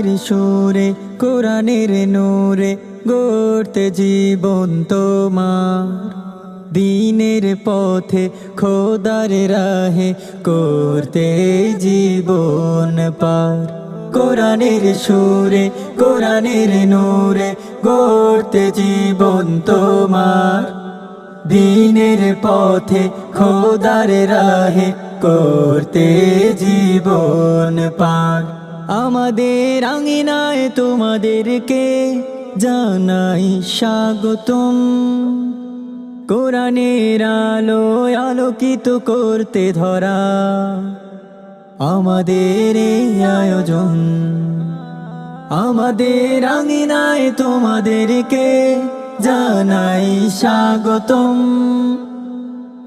কোরআনের সুরে কোরআনের নূরে গড়তে জীবন তোমার, দিনের পথে খোদার রাহে করতে জীবন পার। কোরআনের সুরে কোরআনের নূরে গড়তে জীবন তোমার, দিনের পথে খোদার রাহে করতে জীবন পার। আমাদের আঙিনায় তোমাদেরকে জানাই স্বাগতম, কোরআনের আলোয় আলোকিত করতে ধরা আমাদের এই আয়োজন। আমাদের আঙিনায় তোমাদেরকে জানাই স্বাগতম,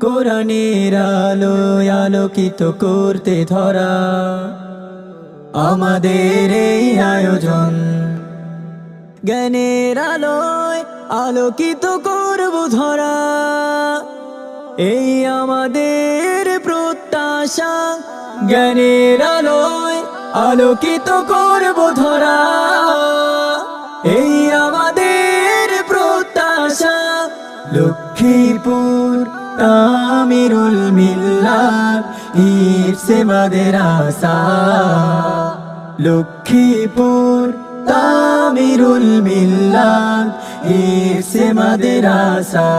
কোরআনের আলোয় আলোকিত করতে ধরা আমাদের এই আয়োজন। জ্ঞানের আলোয় আলোকিত করব ধরা, এই আমাদের প্রত্যাশা। জ্ঞানের আলোয় আলোকিত করব ধরা, এই আমাদের প্রত্যাশা। লক্ষ্মীপুর তামিরুল মিল্লাত হিফজে মাদ্রাসা, লক্ষ্মীপুর তামিরুল মিল্লাত হিফজে মাদ্রাসা।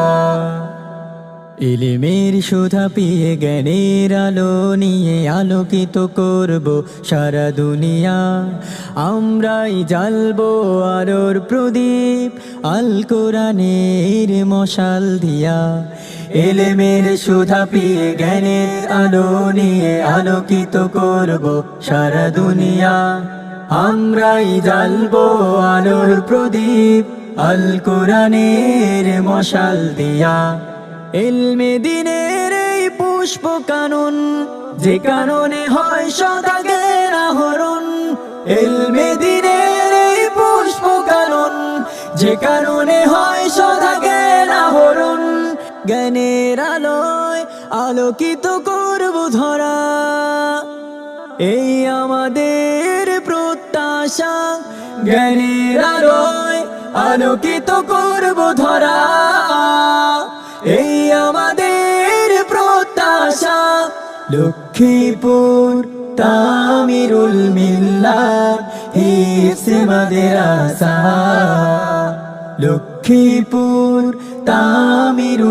ইলমের সুধা পিয়ে জ্ঞানের আলো নিয়ে আলোকিত করব সারা দুনিয়া। আমরাই জ্বালবো আলোর প্রদীপ আল কোরআনের মশাল দিয়া। ইলমের সুধা পিয়ে জ্ঞানের আলো নিয়ে আলোকিত করব সারা দুনিয়া। আমরাই জ্বালবো আলোর প্রদীপ আল কোরআনের মশাল দিয়া। ইলমে দ্বীনের এই পুষ্প কানন, যে কাননে হয় সদা জ্ঞান আহরণ। ইলমে দ্বীনের এই পুষ্প কানন, যে কাননে হয় সদা জ্ঞান আহরণ। জ্ঞানের আলোয় আলোকিত করব ধরা, এই আমাদের প্রত্যাশা। জ্ঞানের আলোয় আলোকিত করব ধরা, এই আমাদের প্রত্যাশা। লক্ষ্মীপুর তামিরুল মিল্লাত হিফজে মাদ্রাসা, লক্ষ্মীপুর তামিরুল